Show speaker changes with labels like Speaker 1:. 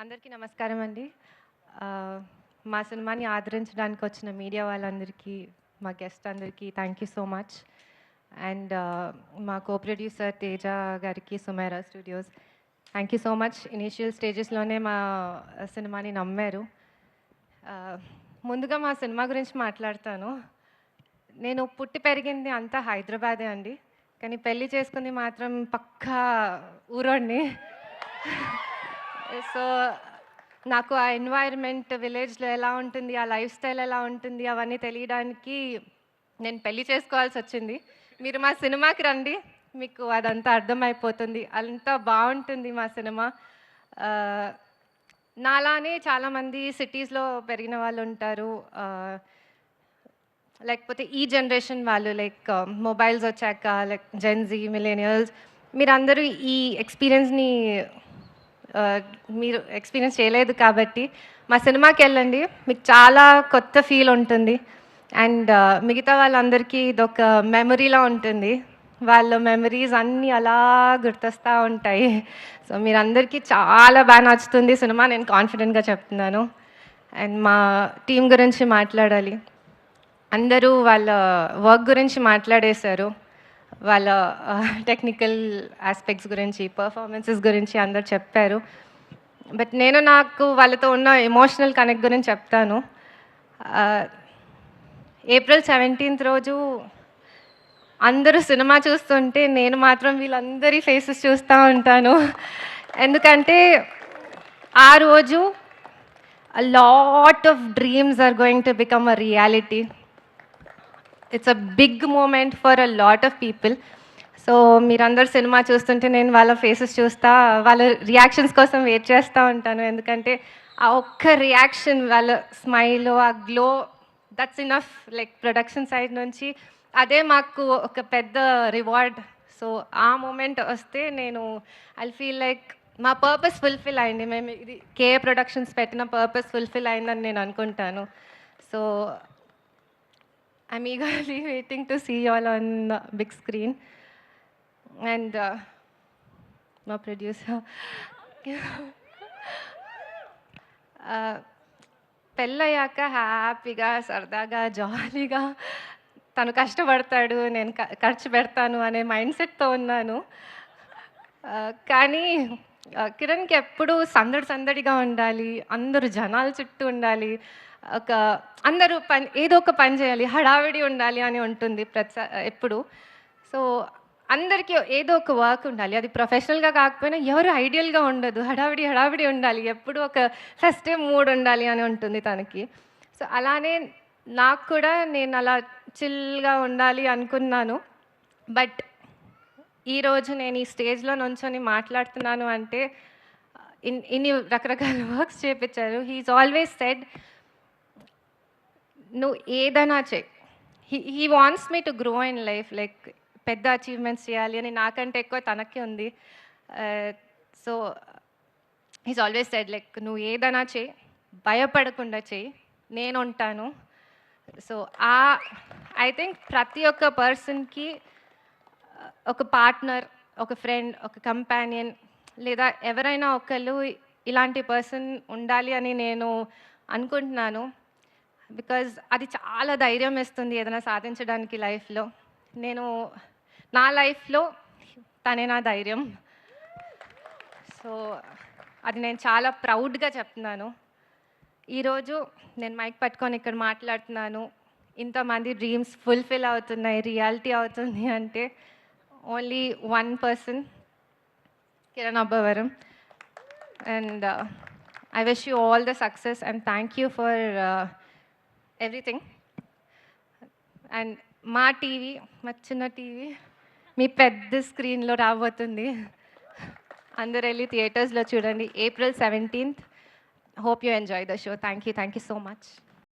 Speaker 1: అందరికీ నమస్కారం అండి. మా సినిమాని ఆదరించడానికి వచ్చిన మీడియా వాళ్ళందరికీ, మా గెస్ట్ అందరికీ thank you so much. And మా కో ప్రొడ్యూసర్ తేజ గారికి, Sumaira studios thank you so much. Initial స్టేజెస్లోనే మా సినిమాని నమ్మారు. ముందుగా మా సినిమా గురించి మాట్లాడతాను. నేను పుట్టి పెరిగింది అంతా హైదరాబాదే అండి, కానీ పెళ్లి చేసుకుంది మాత్రం పక్కా ఊరోడిని. సో నాకు ఆ ఎన్వైర్న్మెంట్ విలేజ్లో ఎలా ఉంటుంది, ఆ లైఫ్ స్టైల్ ఎలా ఉంటుంది అవన్నీ తెలియడానికి నేను పెళ్లి చేసుకోవాల్సి వచ్చింది. మీరు మా సినిమాకి రండి, మీకు అదంతా అర్థమైపోతుంది. అంతా బాగుంటుంది మా సినిమా. నాలానే చాలామంది సిటీస్లో పెరిగిన వాళ్ళు ఉంటారు, లేకపోతే ఈ జనరేషన్ వాళ్ళు, లైక్ మొబైల్స్ వచ్చాక, లైక్ జెన్జీ మిలేనియల్స్, మీరందరూ ఈ ఎక్స్పీరియన్స్ని మీరు ఎక్స్పీరియన్స్ చేయలేదు కాబట్టి మా సినిమాకి వెళ్ళండి, మీకు చాలా కొత్త ఫీల్ ఉంటుంది. అండ్ మిగతా వాళ్ళందరికీ ఇదొక మెమరీలా ఉంటుంది. వాళ్ళ మెమరీస్ అన్నీ అలా గుర్తొస్తూ ఉంటాయి. సో మీరందరికీ చాలా బాగా నచ్చుతుంది సినిమా, నేను కాన్ఫిడెంట్గా చెప్తున్నాను. అండ్ మా టీం గురించి మాట్లాడాలి. అందరూ వాళ్ళ వర్క్ గురించి మాట్లాడేశారు, వాళ్ళ టెక్నికల్ ఆస్పెక్ట్స్ గురించి, పర్ఫార్మెన్సెస్ గురించి అందరు చెప్పారు. బట్ నేను నాకు వాళ్ళతో ఉన్న ఎమోషనల్ కనెక్ట్ గురించి చెప్తాను. ఏప్రిల్ 17th రోజు అందరూ సినిమా చూస్తుంటే నేను మాత్రం వీళ్ళందరి ఫేసెస్ చూస్తూ ఉంటాను. ఎందుకంటే ఆ రోజు a lot of dreams are going to become a reality. It's a big moment for a lot of people. So మీరందరూ సినిమా చూస్తుంటే నేను వాళ్ళ ఫేసెస్ చూస్తా, వాళ్ళ రియాక్షన్స్ కోసం వెయిట్ చేస్తూ ఉంటాను. ఎందుకంటే ఆ ఒక్క రియాక్షన్, వాళ్ళ స్మైల్, ఆ glow, that's enough. Like production side నుంచి అదే మాకు ఒక పెద్ద రివార్డ్. సో ఆ మూమెంట్ వస్తే నేను ఐ ఫీల్ లైక్ మా పర్పస్ ఫుల్ఫిల్ అయింది. మేము ఇది కేఏ ప్రొడక్షన్స్ పెట్టిన పర్పస్ ఫుల్ఫిల్ అయిందని నేను అనుకుంటాను. So I'm eagerly waiting to see you all on the big screen. And my producer, పెళ్ళయ్యాక హ్యాపీగా, సరదాగా, జాలీగా తను కష్టపడతాడు, నేను ఖర్చు పెడతాను అనే మైండ్ సెట్తో ఉన్నాను. కానీ కిరణ్కి ఎప్పుడు సందడిగా ఉండాలి, అందరూ జనాల చుట్టూ ఉండాలి, అందరూ ఏదో ఒక పని చేయాలి, హడావిడి ఉండాలి అని ఉంటుంది ఎప్పుడు. సో అందరికీ ఏదో ఒక వర్క్ ఉండాలి, అది ప్రొఫెషనల్గా కాకపోయినా ఎవరు ఐడియల్గా ఉండదు, హడావిడి ఉండాలి, ఎప్పుడు ఒక ఫెస్టివ్ మూడ్ ఉండాలి అని ఉంటుంది తనకి. సో అలానే నాకు కూడా నేను అలా చిల్గా ఉండాలి అనుకున్నాను. బట్ ఈరోజు నేను ఈ స్టేజ్లో నుంచొని మాట్లాడుతున్నాను అంటే ఇన్ని రకరకాల వర్క్స్ చేయించారు. హీఈస్ ఆల్వేస్ సెడ్, నువ్వు ఏదైనా చెయ్యి, he wants me to grow in life, like పెద్ద అచీవ్మెంట్స్ చేయాలి అని నాకంటే ఎక్కువ తనకి ఉంది. So he's always said, like నువ్వు ఏదైనా చెయ్యి, భయపడకుండా చెయ్యి, నేను ఉంటాను. సో ఐ థింక్ ప్రతి ఒక్క పర్సన్కి ఒక పార్ట్నర్, ఒక ఫ్రెండ్, ఒక కంపానియన్, లేదా ఎవరైనా ఒకళ్ళు ఇలాంటి పర్సన్ ఉండాలి అని నేను అనుకుంటున్నాను. బికాజ్ అది చాలా ధైర్యం ఇస్తుంది ఏదైనా సాధించడానికి లైఫ్లో. నా లైఫ్లో తనే నా ధైర్యం. సో అది నేను చాలా ప్రౌడ్గా చెప్తున్నాను. ఈరోజు నేను మైక్ పట్టుకొని ఇక్కడ మాట్లాడుతున్నాను, ఇంతమంది డ్రీమ్స్ ఫుల్ఫిల్ అవుతున్నాయి, రియాలిటీ అవుతుంది అంటే only one person, Kiran Abbavaram. And I wish you all the success and thank you for everything. And మా టీవీ, మా చిన్న టీవీ మీ పెద్ద స్క్రీన్లో రాబోతుంది. అందరూ వెళ్ళి థియేటర్స్లో చూడండి. April 17th. Hope you enjoy the show. Thank you so much.